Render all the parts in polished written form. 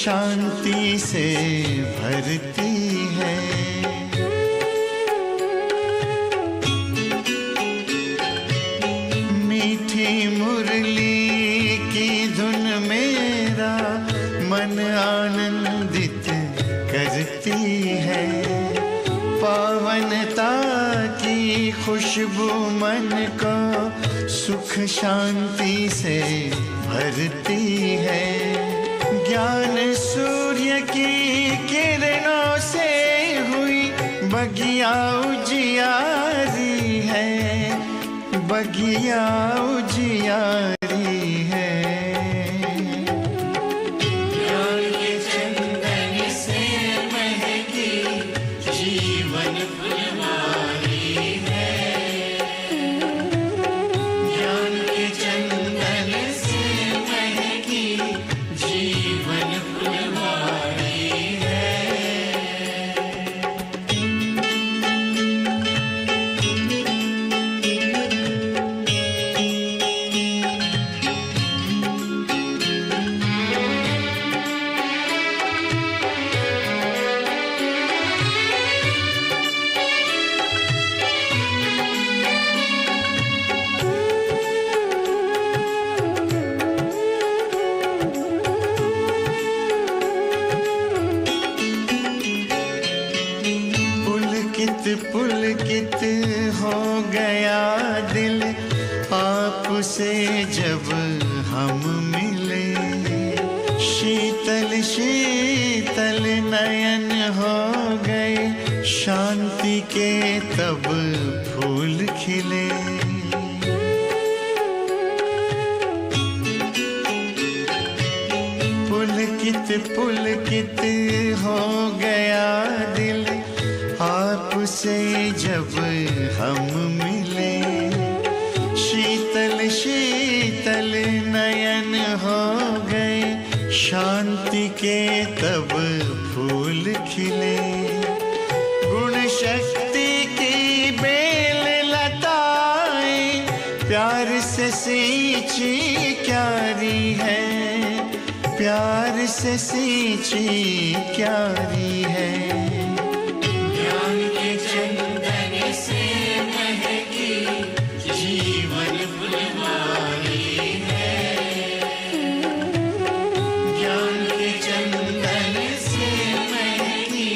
शांति से भरती है। मीठी मुरली की धुन मेरा मन आनंदित करती है। पावनता की खुशबू मन को सुख शांति से भरती है। ज्ञान सूर्य की किरणों से हुई बगिया उजियारी है, बगिया उजियारी है। ज्ञान के चंदन से महकी जीवन फुलवारी है। ज्ञान के चंदन से महकी जीवन फुलवारी है। पुलकित हो गया दिल आपसे जब हम मिले। शीतल शीतल नयन हो गए, शांति के तब फूल खिले। पुलकित पुलकित हो गया दिल आपसे जब हम मिले। शीतल शीतल नयन हो गए, शांति के तब फूल खिले। गुण शक्ति की बेल लताएं प्यार से सींची क्यारी है, प्यार से सींची क्यारी है। ज्ञान के चंदन से महकी जीवन फुलवारी है। ज्ञान के चंदन से महकी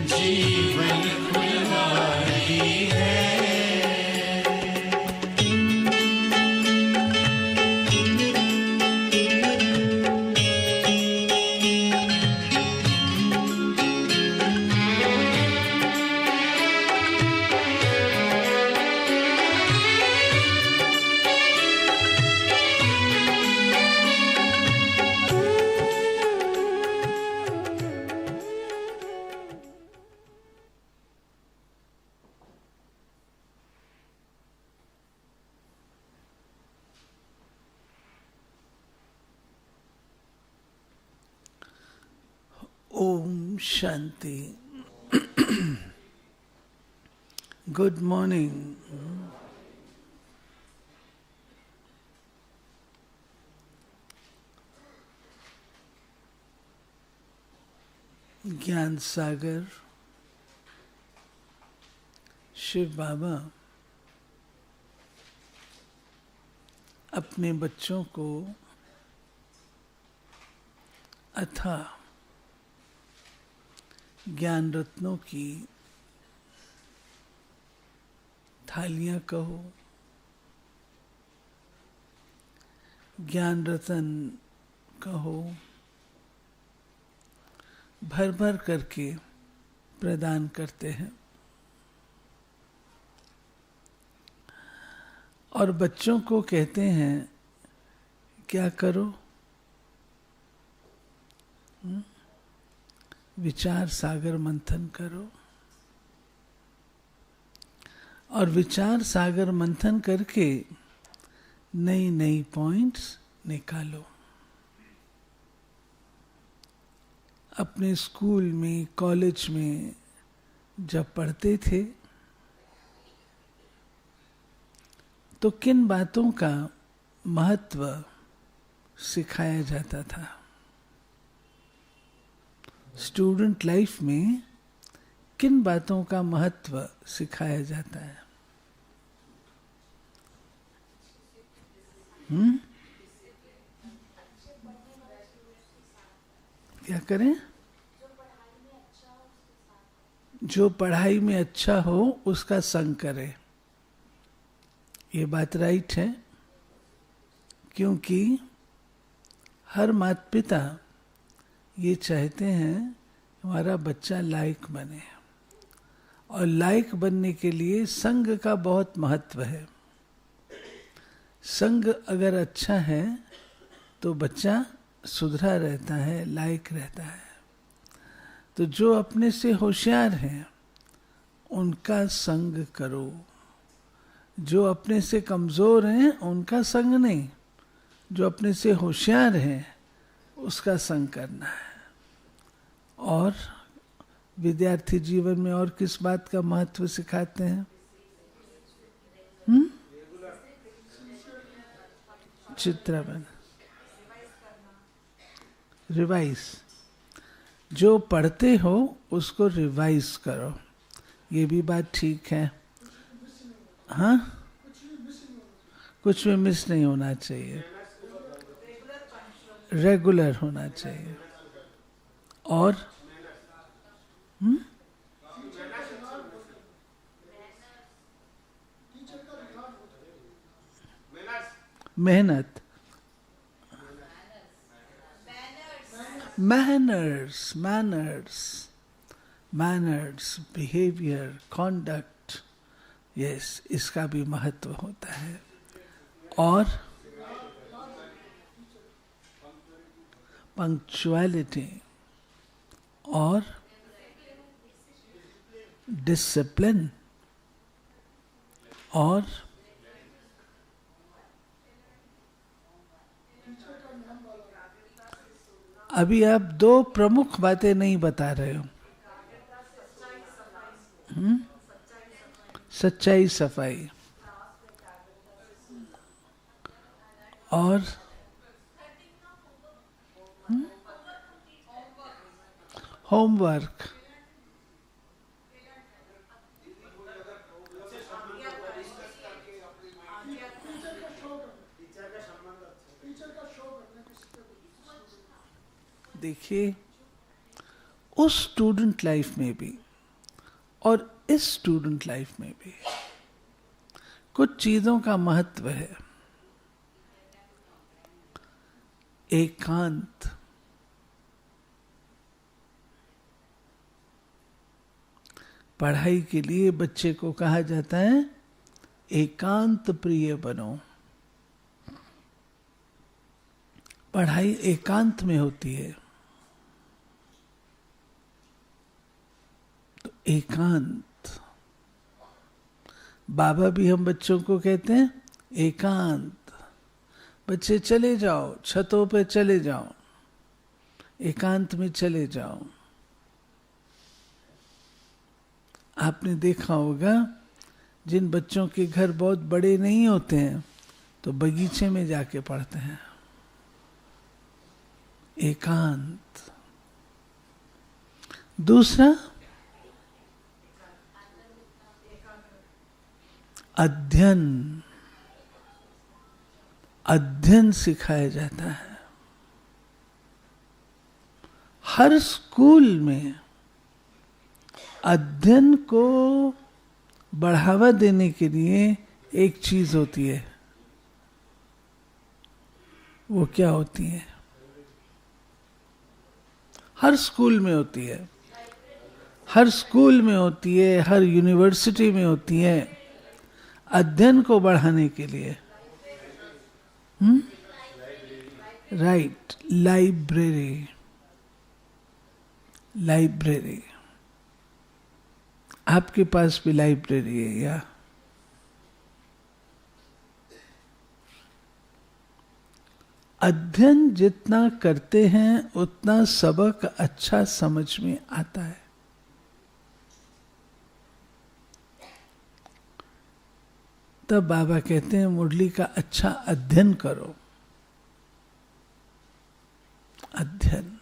जीवन फुलवारी है। ओम शांति। Good morning. ज्ञान सागर शिव बाबा अपने बच्चों को अथाह ज्ञान रत्नों की थालियां कहो, ज्ञान रतन कहो, भर भर करके प्रदान करते हैं। और बच्चों को कहते हैं क्या करो, विचार सागर मंथन करो। और विचार सागर मंथन करके नई नई पॉइंट्स निकालो। अपने स्कूल में, कॉलेज में जब पढ़ते थे तो किन बातों का महत्व सिखाया जाता था? स्टूडेंट लाइफ में किन बातों का महत्व सिखाया जाता है? क्या करें? जो पढ़ाई में अच्छा हो उसका संग करे। ये बात राइट है, क्योंकि हर माता पिता ये चाहते हैं हमारा बच्चा लायक बने, और लायक बनने के लिए संग का बहुत महत्व है। संग अगर अच्छा है तो बच्चा सुधरा रहता है, लायक रहता है। तो जो अपने से होशियार हैं उनका संग करो, जो अपने से कमजोर हैं उनका संग नहीं, जो अपने से होशियार हैं उसका संग करना है। और विद्यार्थी जीवन में और किस बात का महत्व सिखाते हैं? चित्रवन, रिवाइज। जो पढ़ते हो उसको रिवाइज करो, ये भी बात ठीक है। हाँ, कुछ भी मिस नहीं होना चाहिए, रेगुलर होना चाहिए। और मेहनत, मैनर्स, बिहेवियर, कॉन्डक्ट, यस, इसका भी महत्व होता है। और पंक्चुअलिटी और डिसिप्लिन। और अभी आप दो प्रमुख बातें नहीं बता रहे हो। सच्चाई, सफाई और होमवर्क। देखिए, उस स्टूडेंट लाइफ में भी और इस स्टूडेंट लाइफ में भी कुछ चीजों का महत्व है। एकांत, पढ़ाई के लिए बच्चे को कहा जाता है एकांत प्रिय बनो। पढ़ाई एकांत में होती है, तो एकांत। बाबा भी हम बच्चों को कहते हैं एकांत। बच्चे चले जाओ, छतों पे चले जाओ, एकांत में चले जाओ। आपने देखा होगा जिन बच्चों के घर बहुत बड़े नहीं होते हैं तो बगीचे में जाके पढ़ते हैं। एकांत। दूसरा, अध्ययन। अध्ययन सिखाया जाता है। हर स्कूल में अध्ययन को बढ़ावा देने के लिए एक चीज होती है। वो क्या होती है? हर स्कूल में होती है, हर स्कूल में होती है, हर यूनिवर्सिटी में होती है, अध्ययन को बढ़ाने के लिए। Right, library. लाइब्रेरी, आपके पास भी लाइब्रेरी है या? अध्ययन जितना करते हैं उतना सबक अच्छा समझ में आता है। तब बाबा कहते हैं मुरली का अच्छा अध्ययन करो। अध्ययन।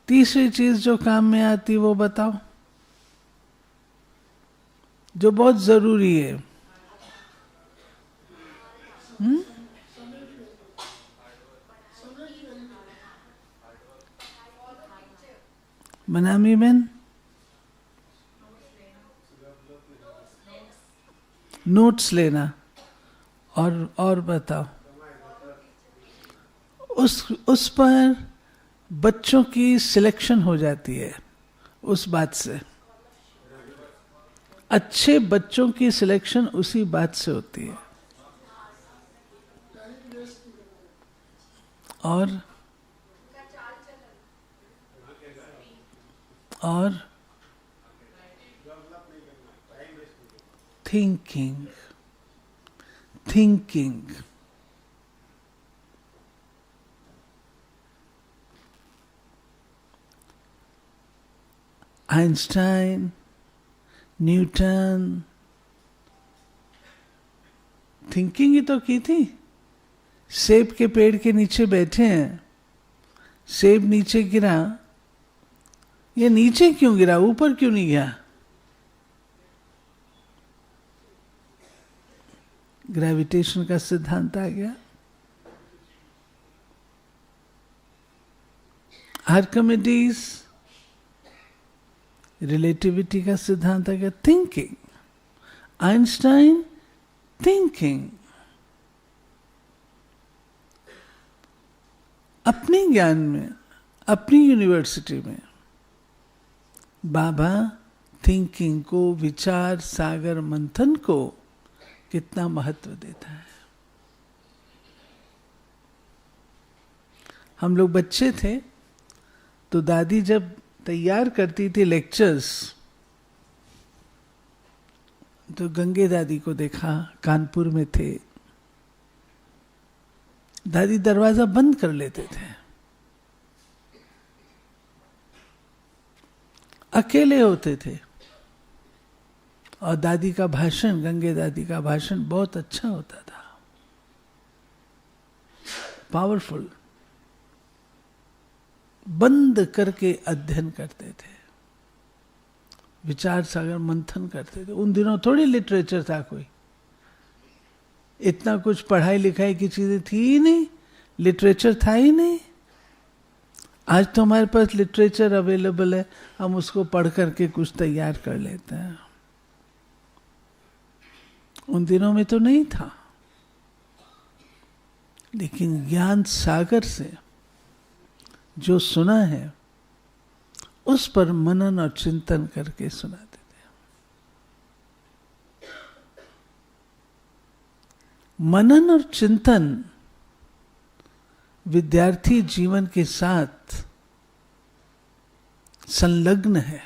तीसरी चीज जो काम में आती वो बताओ, जो बहुत जरूरी है। मनामी बहन, नोट्स लेना, और बताओ। उस पर बच्चों की सिलेक्शन हो जाती है उस बात से। अच्छे बच्चों की सिलेक्शन उसी बात से होती है। और थिंकिंग आइंस्टाइन, न्यूटन, थिंकिंग ही तो की थी। सेब के पेड़ के नीचे बैठे हैं, सेब नीचे गिरा, ये नीचे क्यों गिरा, ऊपर क्यों नहीं गया? ग्रेविटेशन का सिद्धांत आ गया। आर्किमिडीज, रिलेटिविटी का सिद्धांत आ गया। Thinking, Einstein, thinking. अपने ज्ञान में, अपनी यूनिवर्सिटी में बाबा थिंकिंग को, विचार सागर मंथन को कितना महत्व देता है। हम लोग बच्चे थे तो दादी जब तैयार करती थी लेक्चर्स, तो गंगे दादी को देखा, कानपुर में थे। दादी दरवाजा बंद कर लेते थे, अकेले होते थे, और दादी का भाषण, गंगे दादी का भाषण बहुत अच्छा होता था, पावरफुल। बंद करके अध्ययन करते थे, विचार सागर मंथन करते थे। उन दिनों थोड़ी लिटरेचर था, कोई इतना कुछ पढ़ाई लिखाई की चीजें थी ही नहीं, लिटरेचर था ही नहीं। आज तो हमारे पास लिटरेचर अवेलेबल है, हम उसको पढ़ करके कुछ तैयार कर लेते हैं। उन दिनों में तो नहीं था। लेकिन ज्ञान सागर से जो सुना है उस पर मनन और चिंतन करके सुनाते थे। मनन और चिंतन विद्यार्थी जीवन के साथ संलग्न है।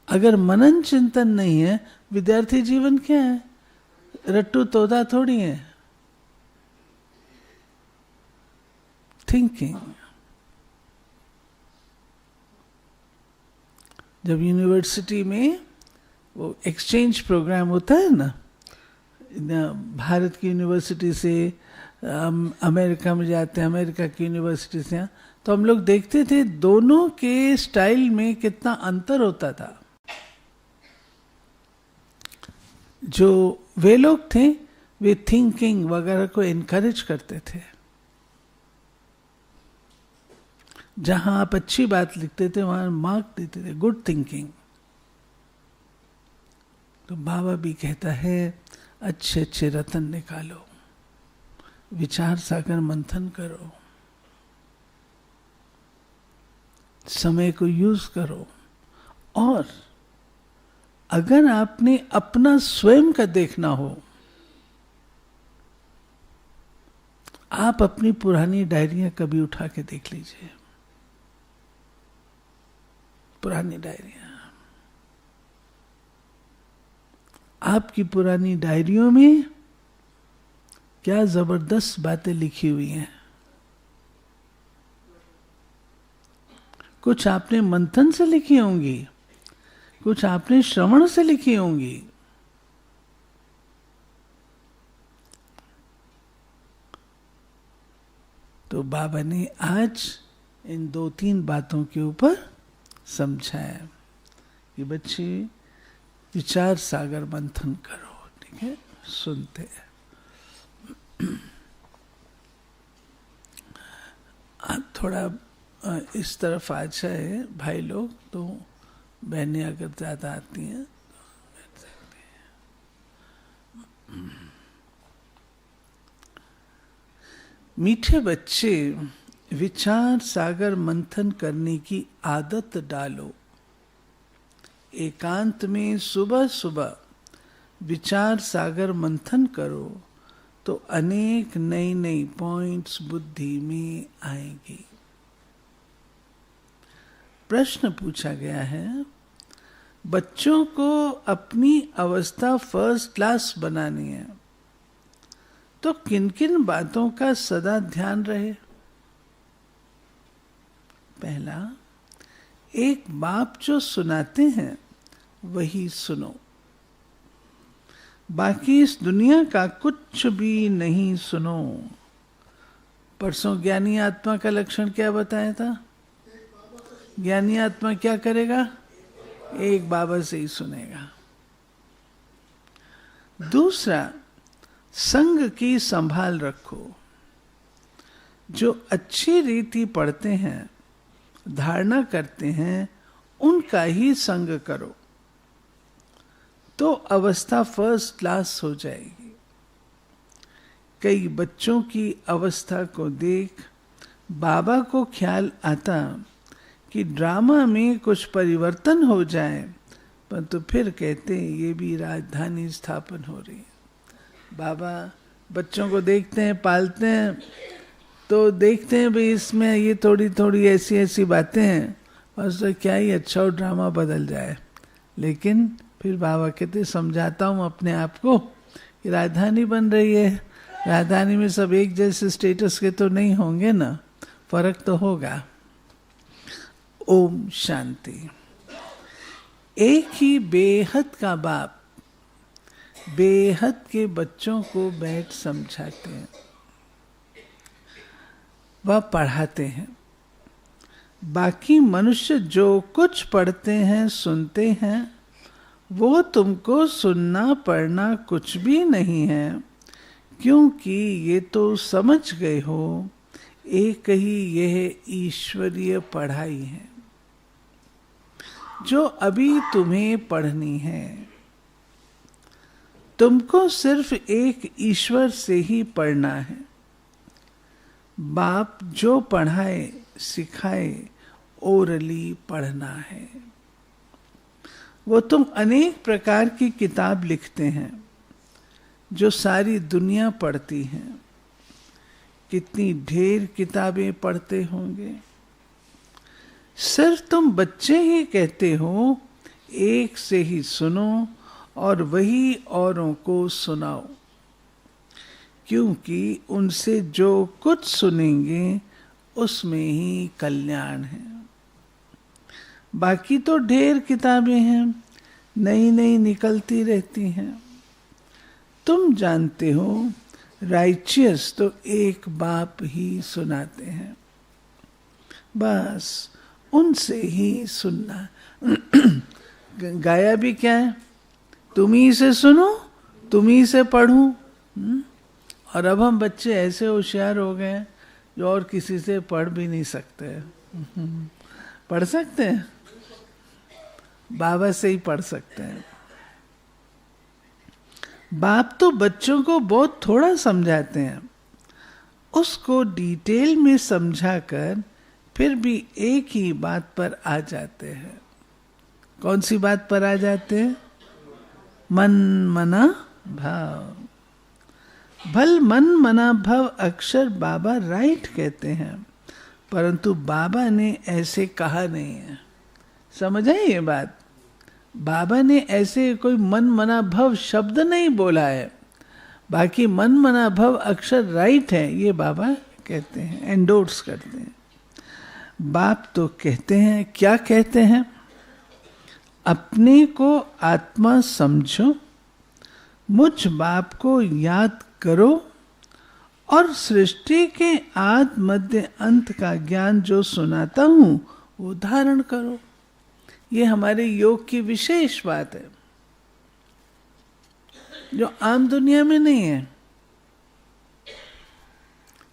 अगर मनन चिंतन नहीं है, विद्यार्थी जीवन क्या है? रट्टू तोता थोड़ी है। थिंकिंग। जब यूनिवर्सिटी में वो एक्सचेंज प्रोग्राम होता है ना, भारत की यूनिवर्सिटी से अमेरिका में जाते हैं, अमेरिका की यूनिवर्सिटी से यहाँ, तो हम लोग देखते थे दोनों के स्टाइल में कितना अंतर होता था। जो वे लोग थे वे थिंकिंग वगैरह को एनकरेज करते थे। जहां आप अच्छी बात लिखते थे वहां मार्क देते थे, गुड थिंकिंग। तो बाबा भी कहता है अच्छे अच्छे रतन निकालो, विचार सागर मंथन करो, समय को यूज करो। और अगर आपने अपना स्वयं का देखना हो, आप अपनी पुरानी डायरियां कभी उठा के देख लीजिए। पुरानी डायरियां, आपकी पुरानी डायरियों में क्या जबरदस्त बातें लिखी हुई हैं। कुछ आपने मंथन से लिखी होंगी, कुछ आपने श्रवण से लिखी होंगी। तो बाबा ने आज इन 2-3 बातों के ऊपर समझाया कि बच्चे विचार सागर मंथन करो। ठीक है, सुनते हैं। आप थोड़ा इस तरफ आ जाए भाई लोग, तो बहनें अगर ज्यादा आती हैं तो बैठ सकते हैं। मीठे बच्चे, विचार सागर मंथन करने की आदत डालो। एकांत में सुबह सुबह विचार सागर मंथन करो तो अनेक नई नई पॉइंट्स बुद्धि में आएंगी। प्रश्न पूछा गया है, बच्चों को अपनी अवस्था फर्स्ट क्लास बनानी है तो किन किन बातों का सदा ध्यान रहे? पहला, एक बाप जो सुनाते हैं वही सुनो, बाकी इस दुनिया का कुछ भी नहीं सुनो। परसों ज्ञानी आत्मा का लक्षण क्या बताया था? ज्ञानी आत्मा क्या करेगा? एक बाबा से ही सुनेगा। दूसरा, संग की संभाल रखो। जो अच्छी रीति पढ़ते हैं, धारणा करते हैं, उनका ही संग करो तो अवस्था फर्स्ट क्लास हो जाएगी। कई बच्चों की अवस्था को देख बाबा को ख्याल आता कि ड्रामा में कुछ परिवर्तन हो जाए, परंतु फिर कहते हैं ये भी राजधानी स्थापन हो रही है। बाबा बच्चों को देखते हैं, पालते हैं, तो देखते हैं भाई इसमें ये थोड़ी थोड़ी ऐसी ऐसी बातें हैं, बस तो क्या ही अच्छा हो ड्रामा बदल जाए। लेकिन फिर बाबा कहते समझाता हूँ अपने आप को कि राजधानी बन रही है, राजधानी में सब एक जैसे स्टेटस के तो नहीं होंगे ना, फर्क तो होगा। ओम शांति। एक ही बेहद का बाप बेहद के बच्चों को बैठ समझाते हैं, वह पढ़ाते हैं। बाकी मनुष्य जो कुछ पढ़ते हैं, सुनते हैं, वो तुमको सुनना पढ़ना कुछ भी नहीं है, क्योंकि ये तो समझ गए हो एक ही यह ईश्वरीय पढ़ाई है जो अभी तुम्हें पढ़नी है। तुमको सिर्फ एक ईश्वर से ही पढ़ना है। बाप जो पढ़ाए सिखाए ओरली पढ़ना है। वो तुम अनेक प्रकार की किताब लिखते हैं जो सारी दुनिया पढ़ती है। कितनी ढेर किताबें पढ़ते होंगे। सिर्फ तुम बच्चे ही कहते हो एक से ही सुनो और वही औरों को सुनाओ, क्योंकि उनसे जो कुछ सुनेंगे उसमें ही कल्याण है। बाकी तो ढेर किताबें हैं, नई नई निकलती रहती हैं। तुम जानते हो राइचियस तो एक बाप ही सुनाते हैं, बस उनसे ही सुनना। गाया भी क्या है? तुम ही से सुनो, तुम ही से पढ़ूं। और अब हम बच्चे ऐसे होशियार हो गए हैं जो और किसी से पढ़ भी नहीं सकते। पढ़ सकते हैं, बाबा से ही पढ़ सकते हैं। बाप तो बच्चों को बहुत थोड़ा समझाते हैं, उसको डिटेल में समझाकर फिर भी एक ही बात पर आ जाते हैं। कौन सी बात पर आ जाते हैं? मन मना भाव। भल मन मना भव अक्षर बाबा राइट कहते हैं, परंतु बाबा ने ऐसे कहा नहीं है। समझ आई ये बात? बाबा ने ऐसे कोई मन मना भव शब्द नहीं बोला है। बाकी मन मना भव अक्षर राइट है, ये बाबा कहते हैं, एंडोर्स करते हैं। बाप तो कहते हैं, क्या कहते हैं? अपने को आत्मा समझो, मुझ बाप को याद करो और सृष्टि के आदि मध्य अंत का ज्ञान जो सुनाता हूं वो धारण करो। ये हमारे योग की विशेष बात है, जो आम दुनिया में नहीं है।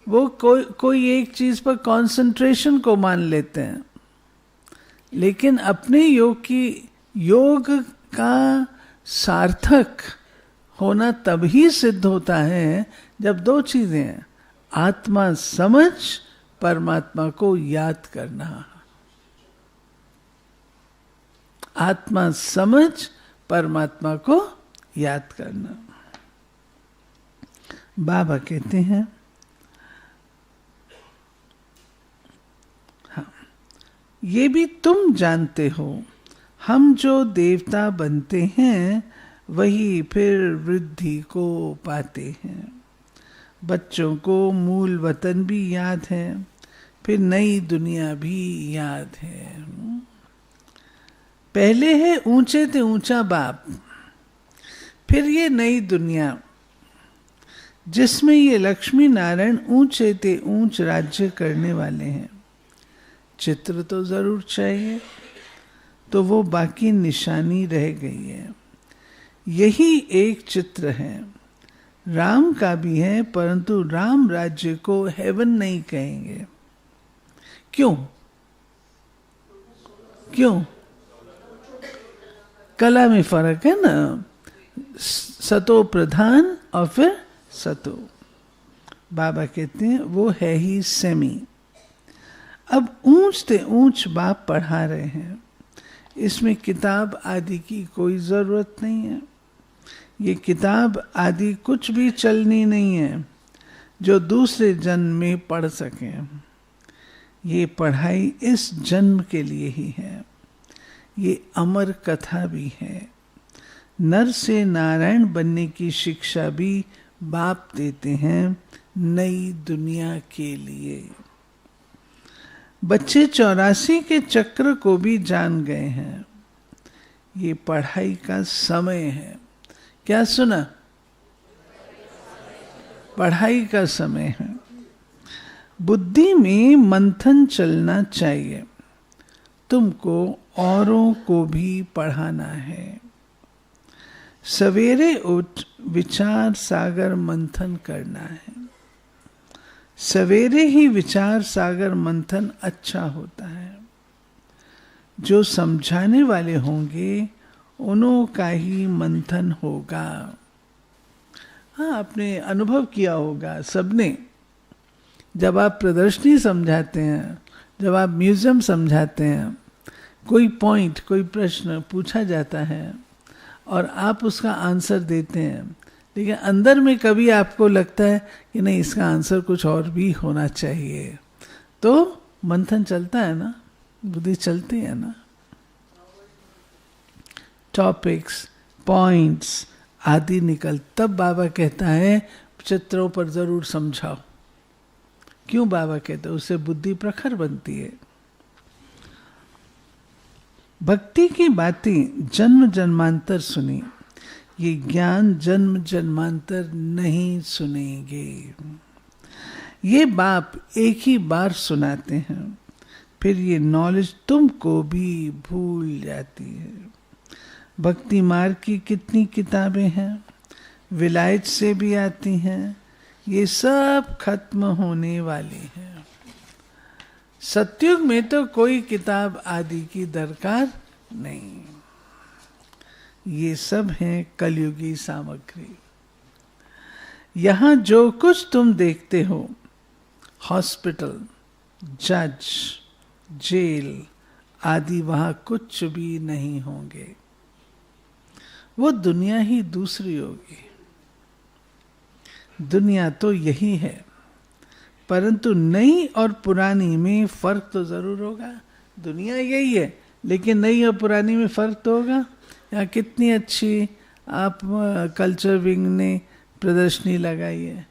वो कोई एक चीज पर कंसंट्रेशन को मान लेते हैं, लेकिन अपने योग का सार्थक होना तभी सिद्ध होता है जब दो चीजें हैं, आत्मा समझ, परमात्मा को याद करना। आत्मा समझ, परमात्मा को याद करना। बाबा कहते हैं, हाँ, ये भी तुम जानते हो, हम जो देवता बनते हैं वही फिर वृद्धि को पाते हैं। बच्चों को मूल वतन भी याद है, फिर नई दुनिया भी याद है। पहले है ऊंचे ते ऊंचा बाप, फिर ये नई दुनिया जिसमें ये लक्ष्मी नारायण ऊंचे ते ऊंच राज्य करने वाले हैं। चित्र तो जरूर चाहिए, तो वो बाकी निशानी रह गई है। यही एक चित्र है, राम का भी है, परंतु राम राज्य को हेवन नहीं कहेंगे। क्यों? क्यों? कला में फर्क है ना, सतो प्रधान और फिर सतो। बाबा कहते हैं वो है ही सेमी। अब ऊंच ते ऊंच बाप पढ़ा रहे हैं, इसमें किताब आदि की कोई जरूरत नहीं है। ये किताब आदि कुछ भी चलनी नहीं है जो दूसरे जन्म में पढ़ सकें। ये पढ़ाई इस जन्म के लिए ही है। ये अमर कथा भी है। नर से नारायण बनने की शिक्षा भी बाप देते हैं नई दुनिया के लिए। बच्चे 84 के चक्र को भी जान गए हैं। ये पढ़ाई का समय है। क्या सुना? पढ़ाई का समय है। बुद्धि में मंथन चलना चाहिए। तुमको औरों को भी पढ़ाना है। सवेरे उठ विचार सागर मंथन करना है। सवेरे ही विचार सागर मंथन अच्छा होता है। जो समझाने वाले होंगे उन्हों का ही मंथन होगा। हाँ, आपने अनुभव किया होगा सबने, जब आप प्रदर्शनी समझाते हैं, जब आप म्यूजियम समझाते हैं, कोई पॉइंट, कोई प्रश्न पूछा जाता है और आप उसका आंसर देते हैं, लेकिन अंदर में कभी आपको लगता है कि नहीं, इसका आंसर कुछ और भी होना चाहिए, तो मंथन चलता है ना, बुद्धि चलती है ना। टॉपिक्स, पॉइंट्स आदि निकल, तब बाबा कहता है चित्रों पर जरूर समझाओ। क्यों बाबा कहते हैं? उससे बुद्धि प्रखर बनती है। भक्ति की बातें जन्म जन्मांतर सुनी, ये ज्ञान जन्म जन्मांतर नहीं सुनेंगे। ये बाप एक ही बार सुनाते हैं, फिर ये नॉलेज तुमको भी भूल जाती है। भक्ति मार्ग की कितनी किताबें हैं, विलायत से भी आती हैं, ये सब खत्म होने वाली हैं। सतयुग में तो कोई किताब आदि की दरकार नहीं। ये सब है कलयुगी सामग्री। यहां जो कुछ तुम देखते हो, हॉस्पिटल, जज, जेल आदि, वहां कुछ भी नहीं होंगे। वो दुनिया ही दूसरी होगी। दुनिया तो यही है, परंतु नई और पुरानी में फर्क तो जरूर होगा। दुनिया यही है, लेकिन नई और पुरानी में फर्क तो होगा। यहाँ कितनी अच्छी आप कल्चर विंग ने प्रदर्शनी लगाई है।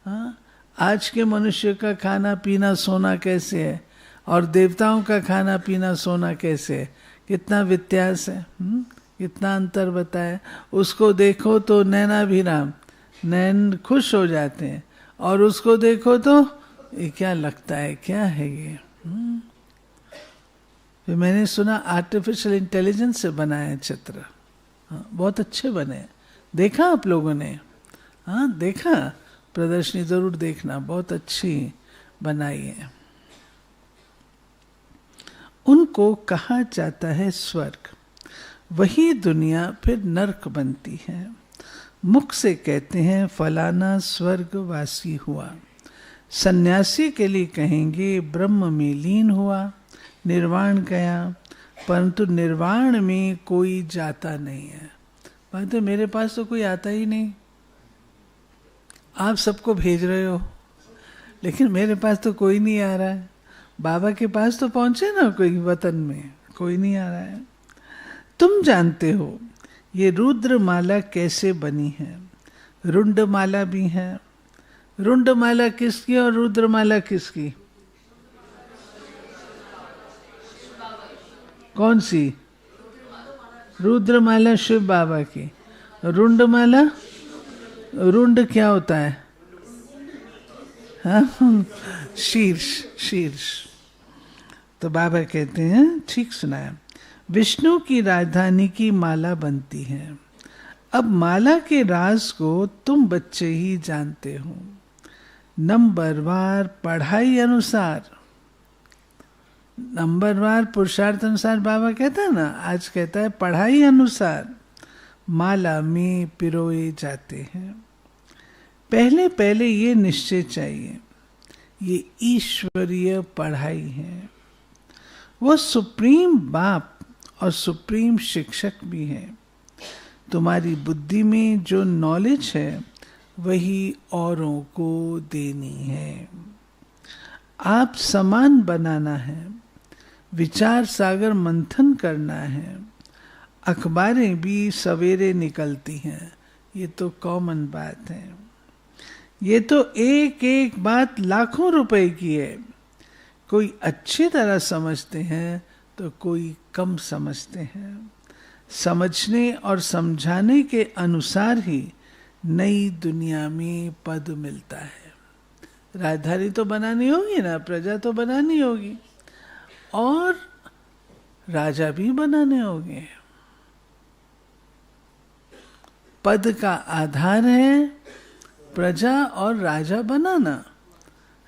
हाँ, आज के मनुष्य का खाना पीना सोना कैसे है और देवताओं का खाना पीना सोना कैसे है, कितना व्यत्यास है, कितना अंतर बताया। उसको देखो तो नैनाभिराम, नैन खुश हो जाते हैं, और उसको देखो तो ये क्या लगता है, क्या है ये। फिर मैंने सुना आर्टिफिशियल इंटेलिजेंस से बनाए चित्र, हाँ, बहुत अच्छे बने। देखा आप लोगों ने? हाँ देखा, प्रदर्शनी जरूर देखना, बहुत अच्छी बनाई है। उनको कहा जाता है स्वर्ग, वही दुनिया फिर नर्क बनती है। मुख से कहते हैं फलाना स्वर्गवासी हुआ, सन्यासी के लिए कहेंगे ब्रह्म में लीन हुआ, निर्वाण गया। परंतु निर्वाण में कोई जाता नहीं है। बात है, मेरे पास तो कोई आता ही नहीं, आप सबको भेज रहे हो, लेकिन मेरे पास तो कोई नहीं आ रहा है। बाबा के पास तो पहुंचे ना कोई, वतन में कोई नहीं आ रहा है। तुम जानते हो ये रुद्रमाला कैसे बनी है? रुंडमाला भी है। रुंडमाला किसकी और रुद्रमाला किसकी? कौन सी? रुद्रमाला शिव बाबा की। रुंडमाला, रुंड क्या होता है? हाँ, शीर्ष, शीर्ष। तो बाबा कहते हैं, ठीक सुना है, विष्णु की राजधानी की माला बनती है। अब माला के राज को तुम बच्चे ही जानते हो। नंबरवार पढ़ाई अनुसार, नंबरवार पुरुषार्थ अनुसार बाबा कहता है ना, आज कहता है पढ़ाई अनुसार माला में पिरोए जाते हैं। पहले पहले ये निश्चय चाहिए, ये ईश्वरीय पढ़ाई है। वो सुप्रीम बाप और सुप्रीम शिक्षक भी है। तुम्हारी बुद्धि में जो नॉलेज है वही औरों को देनी है। आप समान बनाना है, विचार सागर मंथन करना है। अखबारें भी सवेरे निकलती हैं, ये तो कॉमन बात है। ये तो एक एक बात लाखों रुपए की है। कोई अच्छी तरह समझते हैं तो कोई कम समझते हैं। समझने और समझाने के अनुसार ही नई दुनिया में पद मिलता है। राजधानी तो बनानी होगी ना, प्रजा तो बनानी होगी, और राजा भी बनाने होंगे। पद का आधार है प्रजा और राजा बनाना।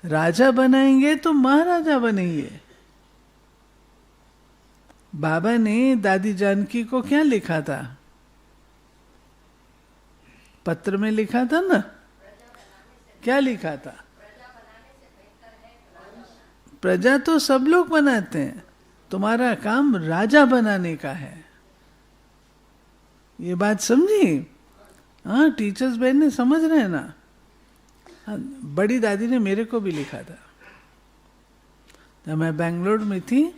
राजा बनाएंगे तो महाराजा बनेंगे। बाबा ने दादी जानकी को क्या लिखा था? पत्र में लिखा था ना, क्या लिखा था? प्रजा तो सब लोग बनाते हैं, तुम्हारा काम राजा बनाने का है। ये बात समझी? हाँ, टीचर्स बहन ने समझ रहे हैं ना। हाँ, बड़ी दादी ने मेरे को भी लिखा था जब मैं बेंगलोर में थी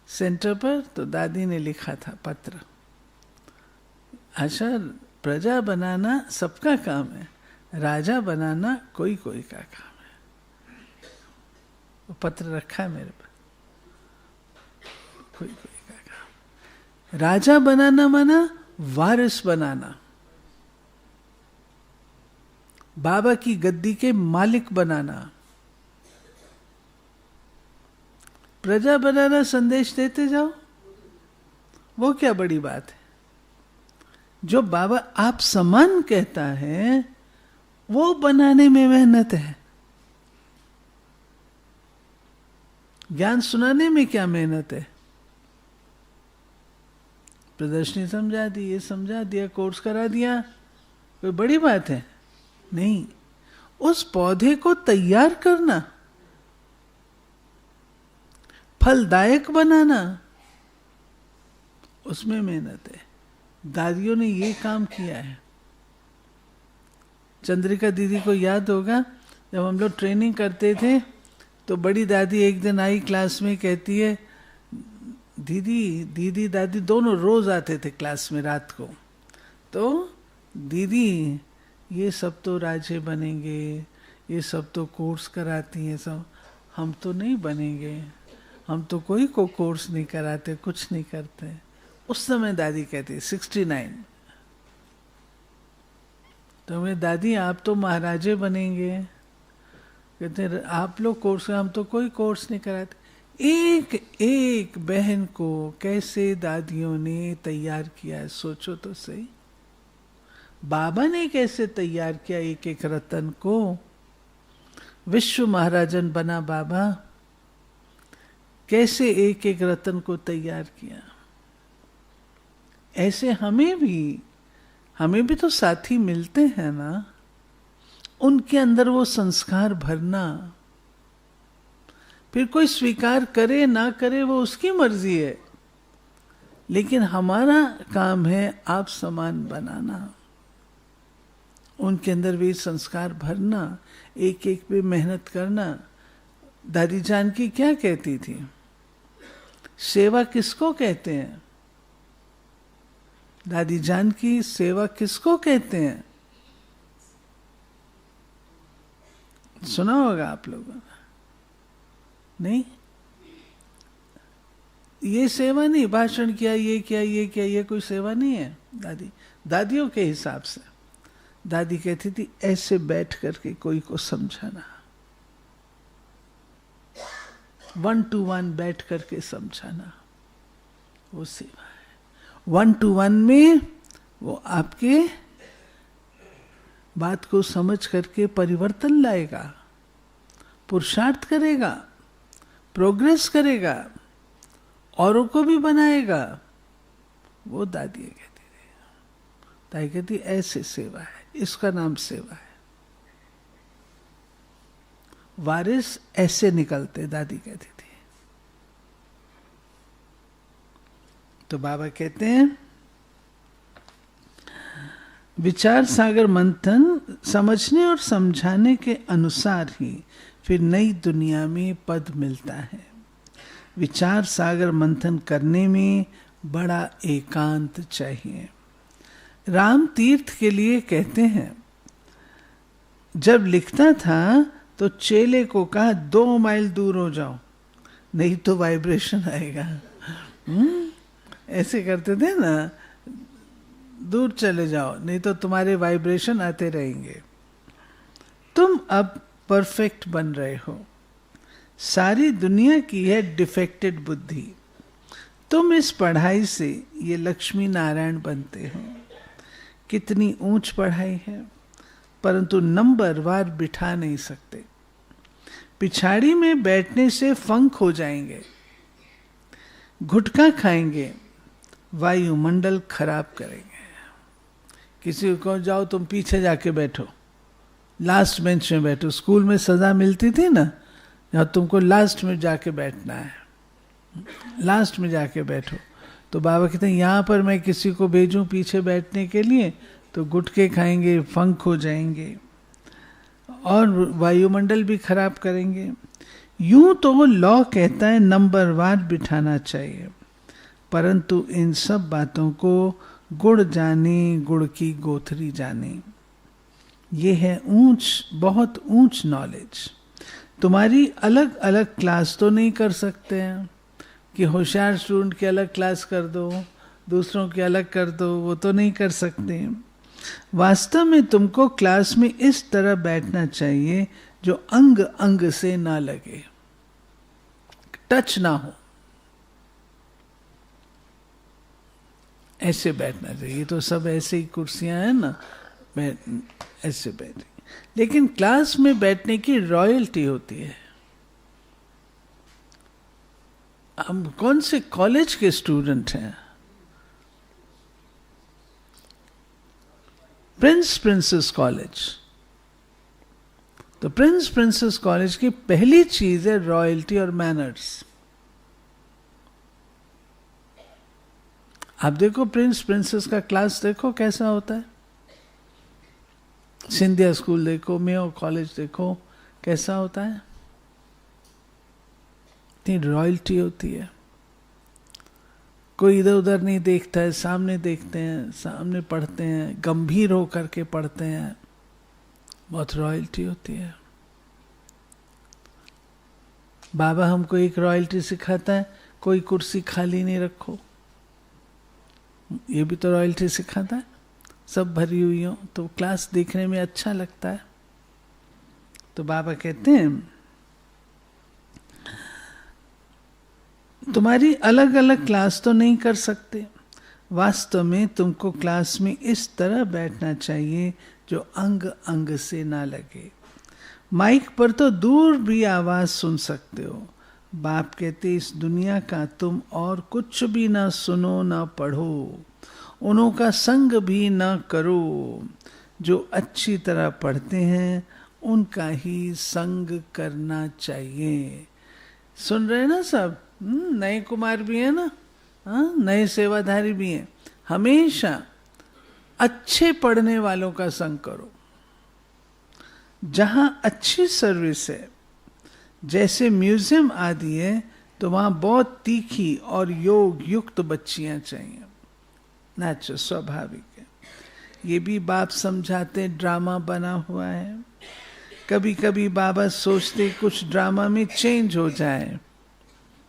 सेंटर पर, तो दादी ने लिखा था पत्र। अच्छा, प्रजा बनाना सबका काम है, राजा बनाना कोई कोई का काम है। वो पत्र रखा है मेरे पास, कोई कोई का काम। राजा बनाना माना वारिस बनाना, बाबा की गद्दी के मालिक बनाना। प्रजा बनाना, संदेश देते जाओ, वो क्या बड़ी बात है। जो बाबा आप समान कहता है वो बनाने में मेहनत है। ज्ञान सुनाने में क्या मेहनत है? प्रदर्शनी समझा दी, ये समझा दिया, कोर्स करा दिया, कोई बड़ी बात है नहीं। उस पौधे को तैयार करना, फलदायक बनाना, उसमें मेहनत है। दादियों ने ये काम किया है। चंद्रिका दीदी को याद होगा, जब हम लोग ट्रेनिंग करते थे तो बड़ी दादी एक दिन आई क्लास में, कहती है दीदी दादी दोनों रोज आते थे क्लास में रात को। तो दीदी ये सब तो राजे बनेंगे, ये सब तो कोर्स कराती हैं सब, हम तो नहीं बनेंगे, हम तो कोई को कोर्स नहीं कराते, कुछ नहीं करते। उस समय दादी कहती 69, तो मैं दादी आप तो महाराजे बनेंगे, कहते हैं आप लोग कोर्स, हम तो कोई कोर्स नहीं कराते। एक एक बहन को कैसे दादियों ने तैयार किया है, सोचो तो सही। बाबा ने कैसे तैयार किया एक एक रतन को। विश्व महाराजन बना बाबा, कैसे एक एक रतन को तैयार किया। ऐसे हमें भी तो साथी मिलते हैं ना, उनके अंदर वो संस्कार भरना। फिर कोई स्वीकार करे ना करे वो उसकी मर्जी है, लेकिन हमारा काम है आप समान बनाना, उनके अंदर भी संस्कार भरना, एक एक पे मेहनत करना। दादी जानकी क्या कहती थी, सेवा किसको कहते हैं? दादी जानकी सेवा किसको कहते हैं? सुना होगा आप लोगों ने, नहीं? ये सेवा नहीं, भाषण किया, ये किया, ये किया, ये कोई सेवा नहीं है। दादियों के हिसाब से दादी कहती थी ऐसे बैठ करके कोई को समझाना, 1 to 1 बैठ करके समझाना, वो सेवा है। 1 to 1 में वो आपके बात को समझ करके परिवर्तन लाएगा, पुरुषार्थ करेगा, प्रोग्रेस करेगा, औरों को भी बनाएगा। वो दादी कहती थी। दादी कहती ऐसे सेवा है, इसका नाम सेवा है। वारिस ऐसे निकलते, दादी कहती थी। तो बाबा कहते हैं विचार सागर मंथन समझने और समझाने के अनुसार ही फिर नई दुनिया में पद मिलता है। विचार सागर मंथन करने में बड़ा एकांत चाहिए। राम तीर्थ के लिए कहते हैं, जब लिखता था तो चेले को कहा 2 माइल दूर हो जाओ, नहीं तो वाइब्रेशन आएगा। ऐसे करते थे ना, दूर चले जाओ नहीं तो तुम्हारे वाइब्रेशन आते रहेंगे। तुम अब परफेक्ट बन रहे हो, सारी दुनिया की है डिफेक्टेड बुद्धि। तुम इस पढ़ाई से ये लक्ष्मी नारायण बनते हो। कितनी ऊंच पढ़ाई है, परंतु नंबर वार बिठा नहीं सकते। पिछाड़ी में बैठने से फंक हो जाएंगे, गुटखा खाएंगे, वायुमंडल खराब करेंगे। किसी को जाओ तुम पीछे जाके बैठो, लास्ट बेंच में बैठो। स्कूल में सजा मिलती थी ना, या तुमको लास्ट में जाके बैठना है, लास्ट में जाके बैठो। तो बाबा कहते हैं यहाँ पर मैं किसी को भेजूं पीछे बैठने के लिए तो गुटके खाएंगे, फंक हो जाएंगे और वायुमंडल भी खराब करेंगे। यूं तो लॉ कहता है नंबर वार बिठाना चाहिए, परंतु इन सब बातों को गुड़ जाने, गुड़ की गोथरी जाने, ये है ऊंच, बहुत ऊंच नॉलेज। तुम्हारी अलग अलग क्लास तो नहीं कर सकते हैं कि होशियार स्टूडेंट की अलग क्लास कर दो, दूसरों की अलग कर दो, वो तो नहीं कर सकते। वास्तव में तुमको क्लास में इस तरह बैठना चाहिए जो अंग अंग से ना लगे, टच ना हो, ऐसे बैठना चाहिए। तो सब ऐसे ही कुर्सियां हैं ना, ऐसे बैठे। लेकिन क्लास में बैठने की रॉयल्टी होती है। हम कौन से कॉलेज के स्टूडेंट हैं? Princess college. तो प्रिंसेस कॉलेज की पहली चीज है रॉयल्टी और मैनर्स। आप देखो प्रिंसेस का क्लास देखो कैसा होता है। सिंधिया स्कूल देखो, मेयो कॉलेज देखो कैसा होता है। इतनी रॉयल्टी होती है, कोई इधर उधर नहीं देखता है, सामने देखते हैं, सामने पढ़ते हैं, गंभीर हो करके पढ़ते हैं, बहुत रॉयल्टी होती है। बाबा हमको एक रॉयल्टी सिखाता है, कोई कुर्सी खाली नहीं रखो, ये भी तो रॉयल्टी सिखाता है। सब भरी हुई हो तो क्लास देखने में अच्छा लगता है। तो बाबा कहते हैं तुम्हारी अलग अलग क्लास तो नहीं कर सकते, वास्तव में तुमको क्लास में इस तरह बैठना चाहिए जो अंग अंग से ना लगे। माइक पर तो दूर भी आवाज सुन सकते हो। बाप कहते इस दुनिया का तुम और कुछ भी ना सुनो ना पढ़ो, उन्हों का संग भी ना करो। जो अच्छी तरह पढ़ते हैं उनका ही संग करना चाहिए। सुन रहे ना सब? नए कुमार भी हैं ना, नए सेवाधारी भी हैं। हमेशा अच्छे पढ़ने वालों का संग करो, जहां अच्छी सर्विस है, जैसे म्यूजियम आदि है, तो वहां बहुत तीखी और योग युक्त बच्चियां चाहिए। नेचुरल, स्वाभाविक है। ये भी बाप समझाते ड्रामा बना हुआ है। कभी कभी बाबा सोचते कुछ ड्रामा में चेंज हो जाए,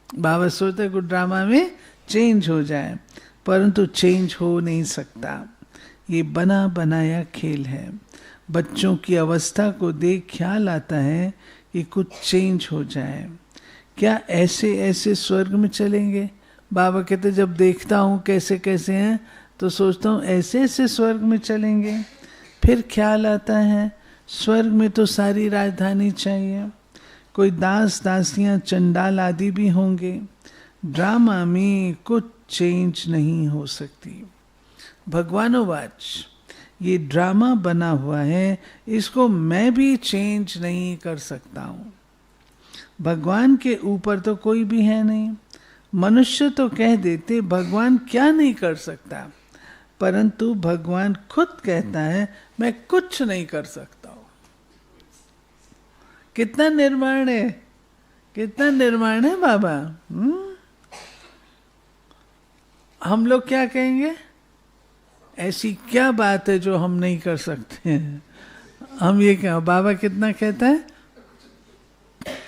बाबा सोचते कुछ ड्रामा में चेंज हो जाए, परंतु चेंज हो नहीं सकता। ये बना बनाया खेल है। बच्चों की अवस्था को देख ख्याल आता है कि कुछ चेंज हो जाए। क्या ऐसे ऐसे स्वर्ग में चलेंगे? बाबा कहते जब देखता हूँ कैसे कैसे हैं तो सोचता हूँ ऐसे ऐसे स्वर्ग में चलेंगे। फिर ख्याल आता है स्वर्ग में तो सारी राजधानी चाहिए, कोई दास दासियां चंडाल आदि भी होंगे। ड्रामा में कुछ चेंज नहीं हो सकती। भगवानोवाच, ये ड्रामा बना हुआ है, इसको मैं भी चेंज नहीं कर सकता हूँ। भगवान के ऊपर तो कोई भी है नहीं। मनुष्य तो कह देते भगवान क्या नहीं कर सकता, परंतु भगवान खुद कहता है मैं कुछ नहीं कर सकता हूँ। कितना निर्माण है, कितना निर्माण है बाबा। हम लोग क्या कहेंगे? ऐसी क्या बात है जो हम नहीं कर सकते हैं? हम ये क्या, बाबा कितना कहता है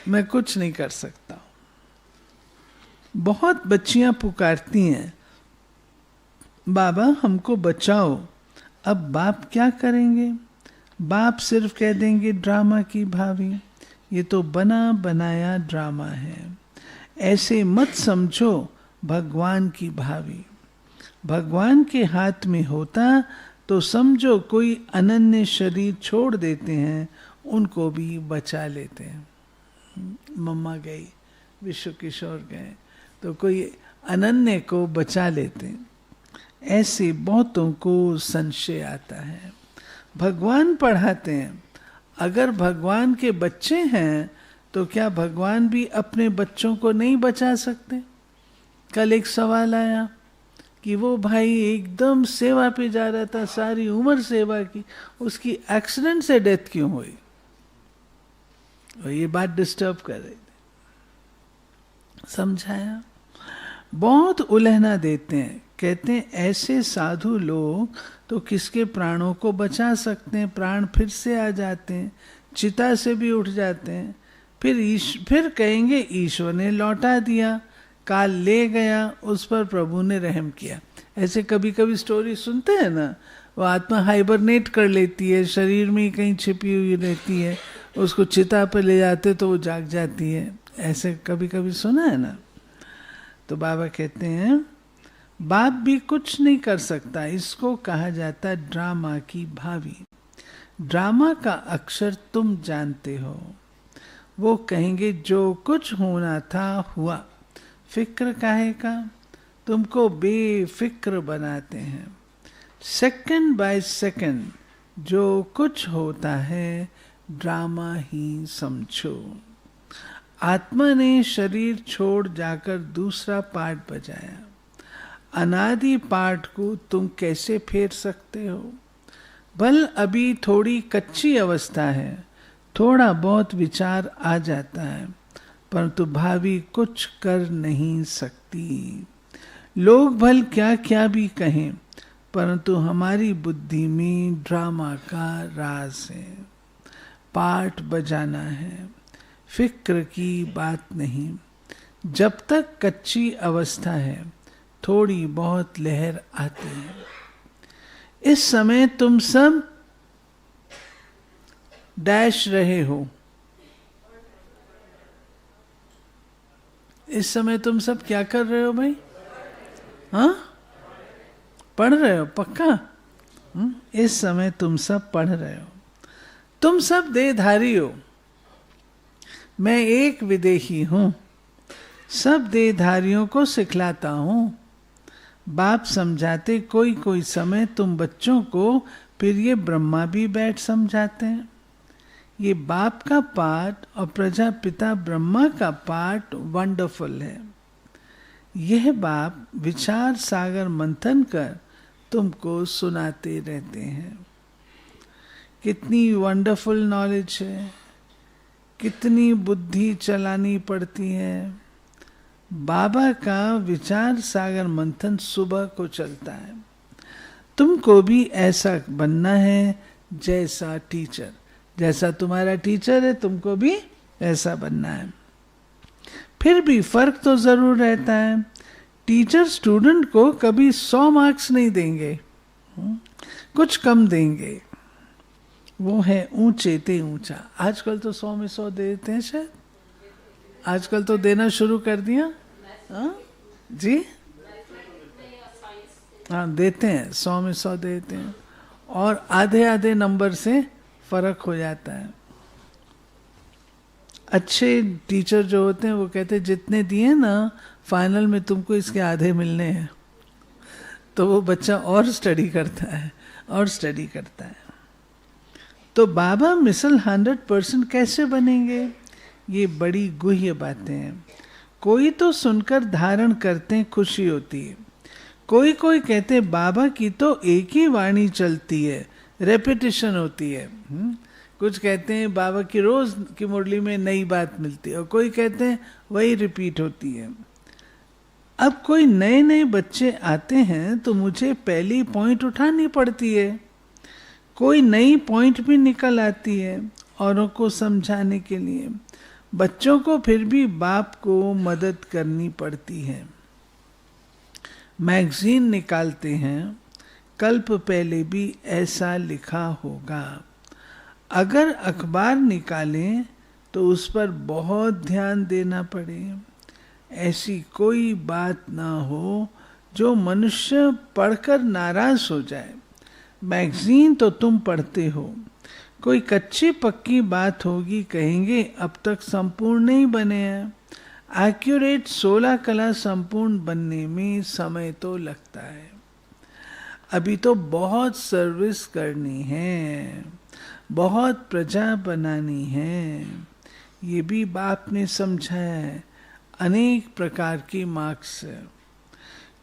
मैं कुछ नहीं कर सकता। बहुत बच्चियां पुकारती हैं बाबा हमको बचाओ। अब बाप क्या करेंगे? बाप सिर्फ कह देंगे ड्रामा की भावी, ये तो बना बनाया ड्रामा है। ऐसे मत समझो भगवान की भावी। भगवान के हाथ में होता तो समझो कोई अनन्य शरीर छोड़ देते हैं, उनको भी बचा लेते हैं। मम्मा गई, विश्व किशोर गए, तो कोई अनन्य को बचा लेते हैं। ऐसे बहुतों को संशय आता है। भगवान पढ़ाते हैं। अगर भगवान के बच्चे हैं तो क्या भगवान भी अपने बच्चों को नहीं बचा सकते? कल एक सवाल आया कि वो भाई एकदम सेवा पे जा रहा था, सारी उम्र सेवा की, उसकी एक्सीडेंट से डेथ क्यों हुई? और ये बात डिस्टर्ब कर रही थी। समझाया। बहुत उलझना देते हैं। कहते हैं ऐसे साधु लोग तो किसके प्राणों को बचा सकते हैं? प्राण फिर से आ जाते हैं, चिता से भी उठ जाते हैं। फिर कहेंगे ईश्वर ने लौटा दिया, काल ले गया, उस पर प्रभु ने रहम किया। ऐसे कभी कभी स्टोरी सुनते हैं ना, वो आत्मा हाइबरनेट कर लेती है, शरीर में ही कहीं छिपी हुई रहती है, उसको चिता पर ले जाते तो वो जाग जाती है। ऐसे कभी कभी सुना है ना। तो बाबा कहते हैं बाप भी कुछ नहीं कर सकता। इसको कहा जाता है ड्रामा की भावी। ड्रामा का अक्षर तुम जानते हो। वो कहेंगे जो कुछ होना था हुआ, फिक्र काहे का? तुमको बेफिक्र बनाते हैं। सेकंड बाय सेकंड जो कुछ होता है ड्रामा ही समझो। आत्मा ने शरीर छोड़ जाकर दूसरा पार्ट बजाया। अनादि पार्ट को तुम कैसे फेर सकते हो? बल अभी थोड़ी कच्ची अवस्था है, थोड़ा बहुत विचार आ जाता है, परंतु भावी कुछ कर नहीं सकती। लोग भल क्या क्या भी कहें, परंतु हमारी बुद्धि में ड्रामा का राज है। पार्ट बजाना है, फिक्र की बात नहीं। जब तक कच्ची अवस्था है थोड़ी बहुत लहर आती है। इस समय तुम सब डैश रहे हो, इस समय तुम सब क्या कर रहे हो भाई? हाँ, पढ़ रहे हो पक्का? इस समय तुम सब पढ़ रहे हो। तुम सब देहधारी हो, मैं एक विदेही हूं, सब देहधारियों को सिखलाता हूं। बाप समझाते कोई कोई समय तुम बच्चों को, फिर ये ब्रह्मा भी बैठ समझाते हैं। ये बाप का पाठ और प्रजापिता ब्रह्मा का पाठ वंडरफुल है। यह बाप विचार सागर मंथन कर तुमको सुनाते रहते हैं। कितनी वंडरफुल नॉलेज है, कितनी बुद्धि चलानी पड़ती है। बाबा का विचार सागर मंथन सुबह को चलता है। तुमको भी ऐसा बनना है जैसा टीचर, जैसा तुम्हारा टीचर है तुमको भी ऐसा बनना है। फिर भी फर्क तो जरूर रहता है। टीचर स्टूडेंट को कभी 100 मार्क्स नहीं देंगे, कुछ कम देंगे। वो है ऊंचे ते ऊंचा। आजकल तो 100 में 100 दे देते हैं शायद, आजकल तो देना शुरू कर दिया। हाँ जी, हाँ देते हैं, 100 में 100 देते हैं, और आधे आधे नंबर से फर्क हो जाता है। अच्छे टीचर जो होते हैं वो कहते हैं जितने दिए ना फाइनल में तुमको इसके आधे मिलने हैं, तो वो बच्चा और स्टडी करता है और स्टडी करता है। तो बाबा मिसल 100% कैसे बनेंगे? ये बड़ी गुह्य बातें हैं। कोई तो सुनकर धारण करते हैं, खुशी होती है। कोई कोई कहते हैं बाबा की तो एक ही वाणी चलती है, रेपिटेशन होती है। कुछ कहते हैं बाबा की रोज की मुरली में नई बात मिलती है, और कोई कहते हैं वही रिपीट होती है। अब कोई नए नए बच्चे आते हैं तो मुझे पहली पॉइंट उठानी पड़ती है, कोई नई पॉइंट भी निकल आती है औरों को समझाने के लिए। बच्चों को फिर भी बाप को मदद करनी पड़ती है। मैगजीन निकालते हैं, कल्प पहले भी ऐसा लिखा होगा। अगर अखबार निकालें तो उस पर बहुत ध्यान देना पड़े। ऐसी कोई बात ना हो जो मनुष्य पढ़कर नाराज हो जाए। मैगजीन तो तुम पढ़ते हो, कोई कच्ची पक्की बात होगी, कहेंगे अब तक संपूर्ण नहीं बने हैं। एक्यूरेट 16 कला संपूर्ण बनने में समय तो लगता है। अभी तो बहुत सर्विस करनी है, बहुत प्रजा बनानी है। ये भी बाप ने समझाया है अनेक प्रकार की मार्क्स से।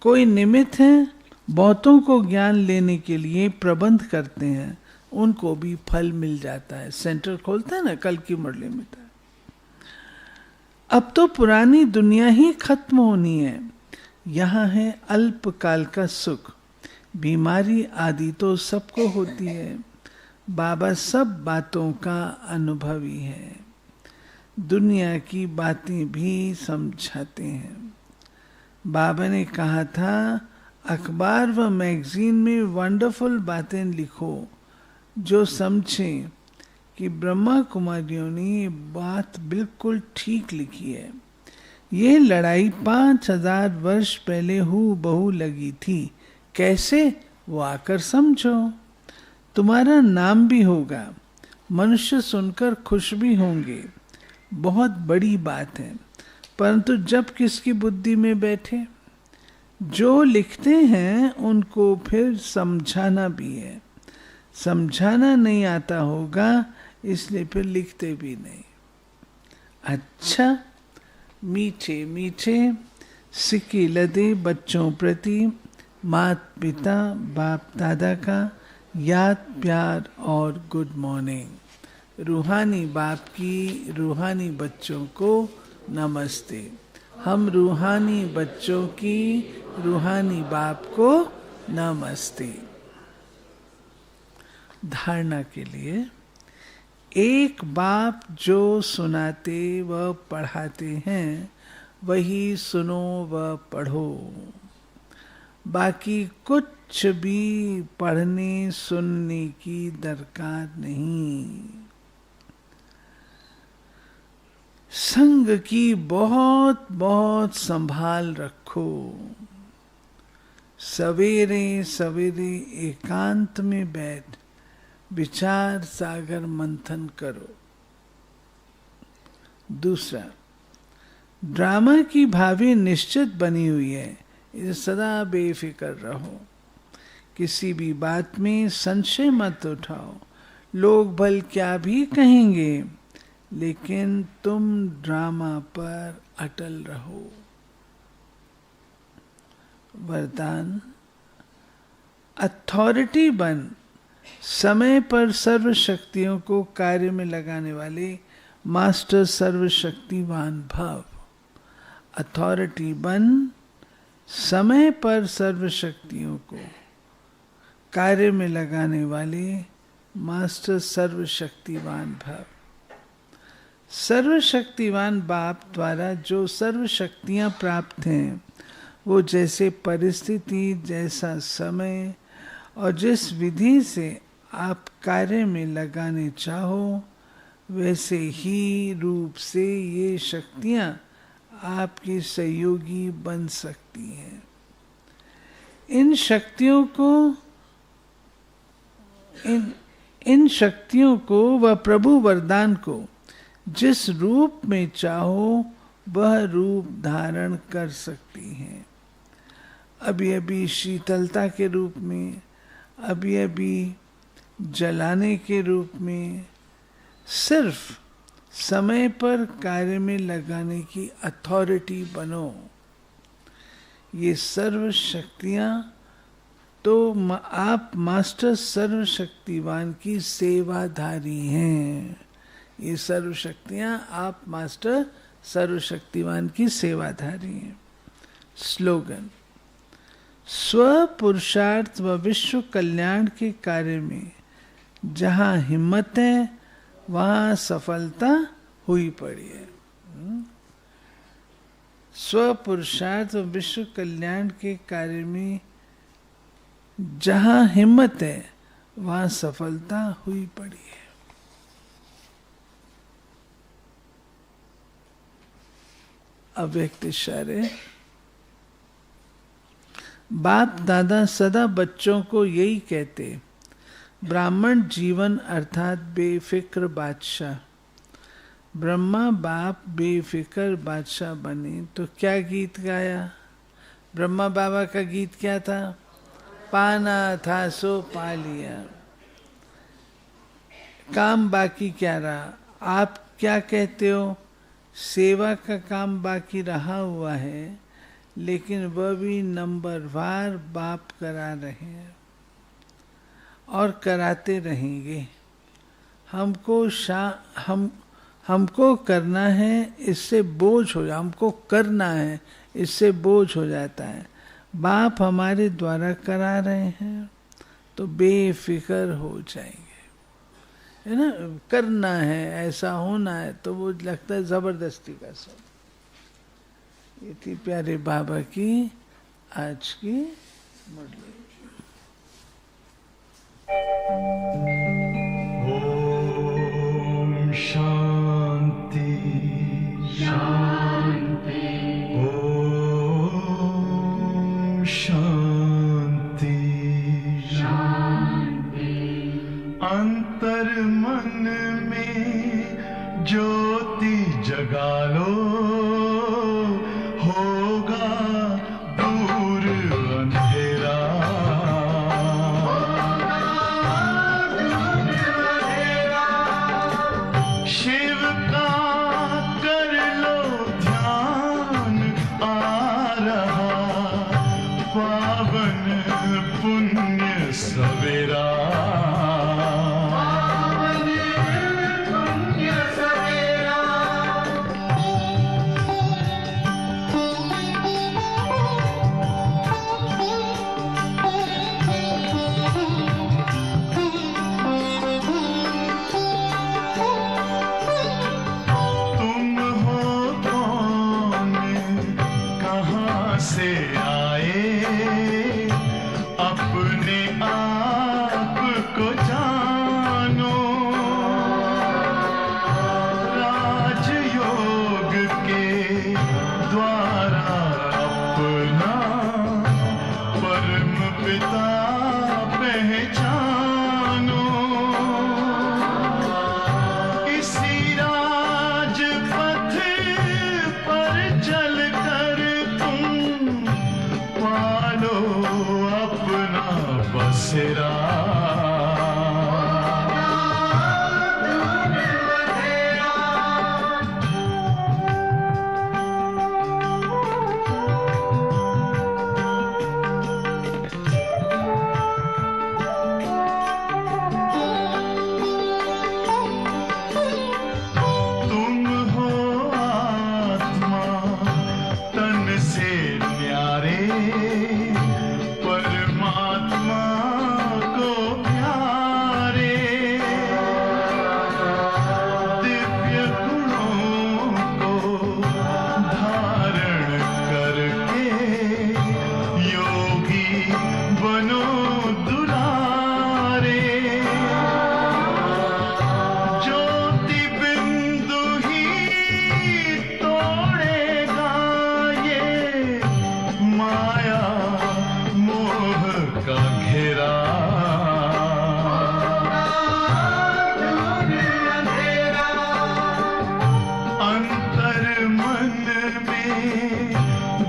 कोई निमित्त है, बहुतों को ज्ञान लेने के लिए प्रबंध करते हैं, उनको भी फल मिल जाता है। सेंटर खोलता है ना, कल की मुरली में था। अब तो पुरानी दुनिया ही खत्म होनी है। यहाँ है अल्पकाल का सुख, बीमारी आदि तो सबको होती है। बाबा सब बातों का अनुभवी है, दुनिया की बातें भी समझाते हैं। बाबा ने कहा था अखबार व मैगजीन में वंडरफुल बातें लिखो जो समझें कि ब्रह्मा कुमारियों ने ये बात बिल्कुल ठीक लिखी है। ये लड़ाई 5000 वर्ष पहले हूबहू लगी थी। कैसे? वो आकर समझो। तुम्हारा नाम भी होगा, मनुष्य सुनकर खुश भी होंगे। बहुत बड़ी बात है, परंतु जब किसकी बुद्धि में बैठे। जो लिखते हैं उनको फिर समझाना भी है। समझाना नहीं आता होगा इसलिए फिर लिखते भी नहीं। अच्छा, मीठे मीठे सिक्के लदे बच्चों प्रति माता पिता बाप दादा का याद प्यार और गुड मॉर्निंग। रूहानी बाप की रूहानी बच्चों को नमस्ते। हम रूहानी बच्चों की रूहानी बाप को नमस्ते। धारणा के लिए, एक बाप जो सुनाते व पढ़ाते हैं वही सुनो व पढ़ो। बाकी कुछ भी पढ़ने सुनने की दरकार नहीं। संग की बहुत बहुत संभाल रखो। सवेरे सवेरे एकांत में बैठ विचार सागर मंथन करो। दूसरा, ड्रामा की भावी निश्चित बनी हुई है, इसे सदा बेफिक्र रहो। किसी भी बात में संशय मत उठाओ। लोग भल क्या भी कहेंगे, लेकिन तुम ड्रामा पर अटल रहो। वरदान, अथॉरिटी बन समय पर सर्व शक्तियों को कार्य में लगाने वाले मास्टर सर्वशक्तिवान भव। अथॉरिटी बन समय पर सर्व शक्तियों को कार्य में लगाने वाले मास्टर सर्वशक्तिवान भव। सर्वशक्तिवान बाप द्वारा जो सर्व शक्तियाँ प्राप्त हैं, वो जैसे परिस्थिति, जैसा समय और जिस विधि से आप कार्य में लगाने चाहो, वैसे ही रूप से ये शक्तियाँ आपकी सहयोगी बन सकती हैं। इन शक्तियों को व प्रभु वरदान को जिस रूप में चाहो वह रूप धारण कर सकती हैं। अभी अभी शीतलता के रूप में, अभी अभी जलाने के रूप में, सिर्फ समय पर कार्य में लगाने की अथॉरिटी बनो। ये सर्व शक्तियाँ तो आप मास्टर सर्वशक्तिवान की सेवाधारी हैं। ये सर्व शक्तियाँ आप मास्टर सर्वशक्तिवान की सेवाधारी हैं। स्लोगन, स्व पुरुषार्थ व विश्व कल्याण के कार्य में जहाँ हिम्मत है वहाँ सफलता हुई पड़ी है। स्व पुरुषार्थ व विश्व कल्याण के कार्य में जहाँ हिम्मत है वहाँ सफलता हुई पड़ी है। अव्यक्त इशारे। बाप दादा सदा बच्चों को यही कहते, ब्राह्मण जीवन अर्थात बेफिक्र बादशाह। ब्रह्मा बाप बेफिक्र बादशाह बने तो क्या गीत गाया? ब्रह्मा बाबा का गीत क्या था? पाना था सो पा लिया। काम बाकी क्या रहा? आप क्या कहते हो? सेवा का काम बाकी रहा हुआ है, लेकिन वह भी नंबरवार बाप करा रहे हैं और कराते रहेंगे। हमको करना है, इससे बोझ हो हमको करना है, इससे बोझ हो जाता है। बाप हमारे द्वारा करा रहे हैं तो बेफिक्र हो जाएंगे, है ना। करना है, ऐसा होना है, तो वो लगता है जबरदस्ती का सब। ये थी प्यारे बाबा की आज की मुरली। ओम शांति शांति। ओम शांति शांति। अंतर मन में ज्योति जगा लो, होगा दूर अंधेरा। शिव का कर लो ध्यान, आ रहा पावन पुण्य सवेरा। राजयोग अपना परम पिता पहचानो। इसी राजपथ पर चलकर तुम पालो अपना बसेरा।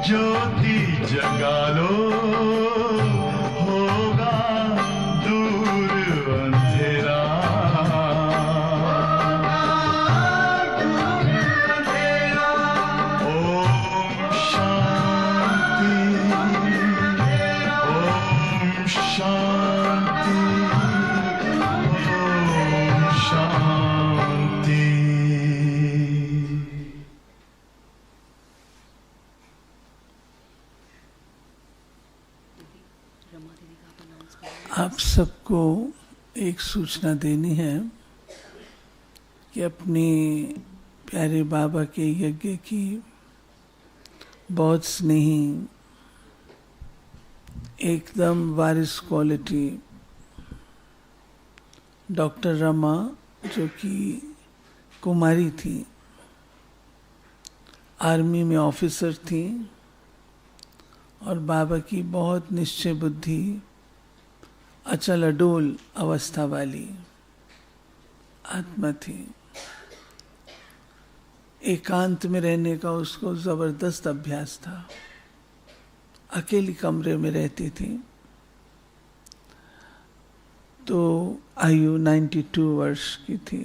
ज्योति जगा लो, होगा दूर अंधेरा। ओम शांति, ओम शांति, ओम शांति। आप सबको एक सूचना देनी है कि अपने प्यारे बाबा के यज्ञ की बहुत स्नेही, एकदम वारिस क्वालिटी डॉक्टर रमा, जो कि कुमारी थी, आर्मी में ऑफिसर थी और बाबा की बहुत निश्चय बुद्धि, अचल अडोल अवस्था वाली आत्मा थी। एकांत में रहने का उसको जबरदस्त अभ्यास था। अकेली कमरे में रहती थी। तो आयु 92 वर्ष की थी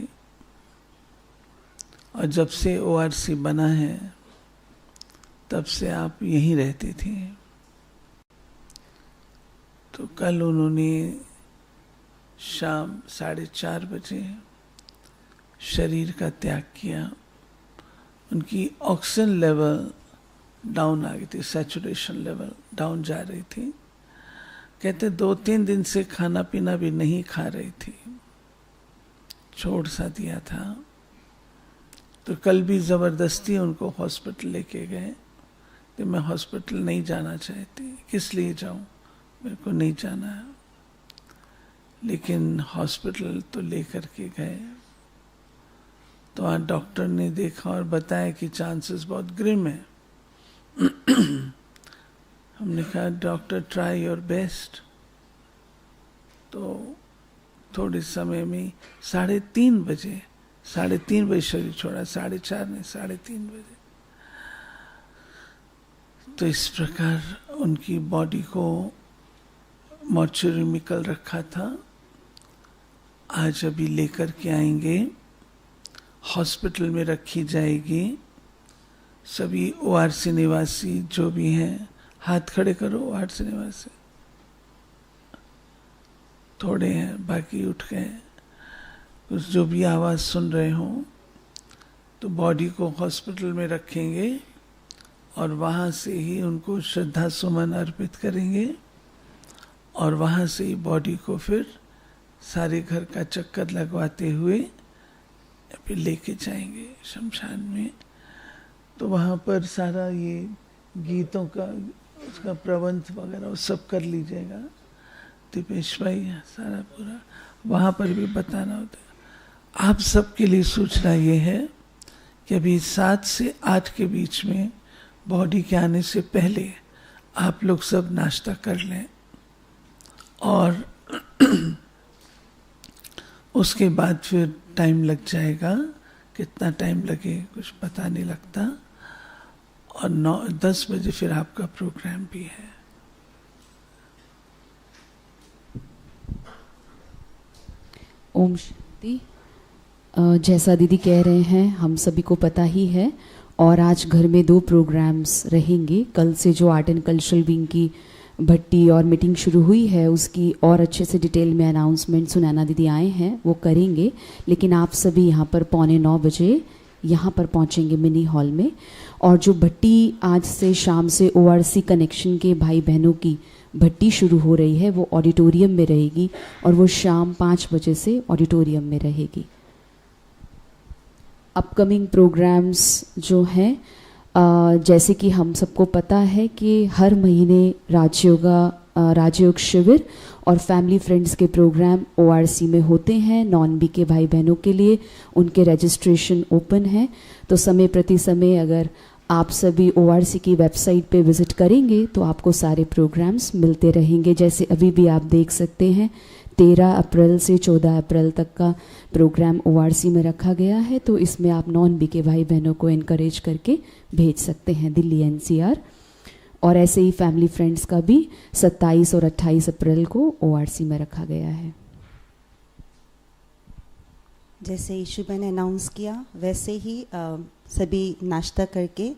और जब से ORC बना है तब से आप यहीं रहती थी। तो कल उन्होंने शाम 4:30 बजे शरीर का त्याग किया। उनकी ऑक्सीजन लेवल डाउन आ गई थी, सैचुरेशन लेवल डाउन जा रही थी। कहते 2-3 दिन से खाना पीना भी नहीं खा रही थी, छोड़ सा दिया था। तो कल भी ज़बरदस्ती उनको हॉस्पिटल लेके गए। तो मैं हॉस्पिटल नहीं जाना चाहती, किस लिए जाऊं, मेरे को नहीं जाना है। लेकिन हॉस्पिटल तो लेकर के गए तो वहाँ डॉक्टर ने देखा और बताया कि चांसेस बहुत ग्रिम है। हमने कहा डॉक्टर ट्राई योर बेस्ट। तो थोड़े समय में 3:30 बजे, 3:30 बजे शरीर छोड़ा, 4:30 नहीं 3:30 बजे। तो इस प्रकार उनकी बॉडी को मॉर्चरी में कल रखा था, आज अभी लेकर के आएंगे, हॉस्पिटल में रखी जाएगी। सभी ORC निवासी जो भी हैं, हाथ खड़े करो। ORC निवासी थोड़े हैं, बाकी उठ गए। कुछ जो भी आवाज़ सुन रहे हो, तो बॉडी को हॉस्पिटल में रखेंगे और वहाँ से ही उनको श्रद्धा सुमन अर्पित करेंगे और वहाँ से ही बॉडी को फिर सारे घर का चक्कर लगवाते हुए फिर लेके जाएंगे शमशान में। तो वहाँ पर सारा ये गीतों का उसका प्रबंध वगैरह वो सब कर लीजिएगा, दीपेश भाई, सारा पूरा वहाँ पर भी बताना होता है। आप सबके लिए सूचना ये है कि अभी 7 से 8 के बीच में बॉडी के आने से पहले आप लोग सब नाश्ता कर लें और उसके बाद फिर टाइम लग जाएगा, कितना टाइम लगे कुछ पता नहीं लगता, और 9-10 बजे फिर आपका प्रोग्राम भी है। ओम शांति। जैसा दीदी कह रहे हैं हम सभी को पता ही है, और आज घर में 2 प्रोग्राम्स रहेंगे। कल से जो आर्ट एंड कल्चरल विंग की भट्टी और मीटिंग शुरू हुई है उसकी और अच्छे से डिटेल में अनाउंसमेंट सुनैना दीदी आए हैं वो करेंगे, लेकिन आप सभी यहाँ पर 8:45 बजे यहाँ पर पहुँचेंगे मिनी हॉल में। और जो भट्टी आज से शाम से ORC कनेक्शन के भाई बहनों की भट्टी शुरू हो रही है वो ऑडिटोरियम में रहेगी, और वो शाम 5 बजे से ऑडिटोरियम में रहेगी। अपकमिंग प्रोग्राम्स जो हैं, जैसे कि हम सबको पता है कि हर महीने राजयोग शिविर और फैमिली फ्रेंड्स के प्रोग्राम ORC में होते हैं। नॉन बी के भाई बहनों के लिए उनके रजिस्ट्रेशन ओपन है, तो समय प्रति समय अगर आप सभी ORC की वेबसाइट पे विज़िट करेंगे तो आपको सारे प्रोग्राम्स मिलते रहेंगे। जैसे अभी भी आप देख सकते हैं 13 अप्रैल से 14 अप्रैल तक का प्रोग्राम ORC में रखा गया है, तो इसमें आप नॉन बी के भाई बहनों को इनकरेज करके भेज सकते हैं दिल्ली NCR। और ऐसे ही फैमिली फ्रेंड्स का भी 27 और 28 अप्रैल को ORC में रखा गया है। जैसे ईशुबा ने अनाउंस किया वैसे ही सभी नाश्ता करके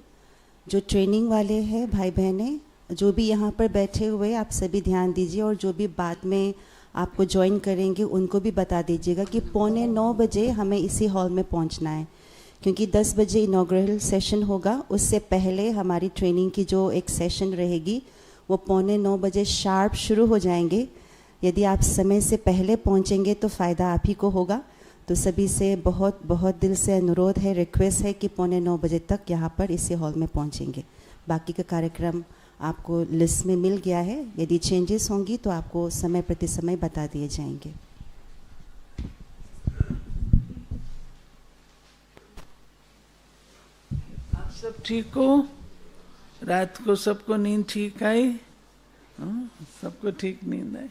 जो ट्रेनिंग वाले हैं भाई बहनें जो भी यहाँ पर बैठे हुए आप सभी ध्यान दीजिए, और जो भी बाद में आपको ज्वाइन करेंगे उनको भी बता दीजिएगा कि 8:45 बजे हमें इसी हॉल में पहुँचना है, क्योंकि 10 बजे इनॉग्रेल सेशन होगा। उससे पहले हमारी ट्रेनिंग की जो एक सेशन रहेगी वो 8:45 बजे शार्प शुरू हो जाएंगे। यदि आप समय से पहले पहुँचेंगे तो फ़ायदा आप ही को होगा। तो सभी से बहुत बहुत दिल से अनुरोध है, रिक्वेस्ट है कि 8:45 बजे तक यहाँ पर इसी हॉल में पहुँचेंगे। बाकी का कार्यक्रम आपको लिस्ट में मिल गया है, यदि चेंजेस होंगी तो आपको समय प्रति समय बता दिए जाएंगे। आप सब ठीक हो? रात को सबको नींद ठीक आई? सबको ठीक नींद आई?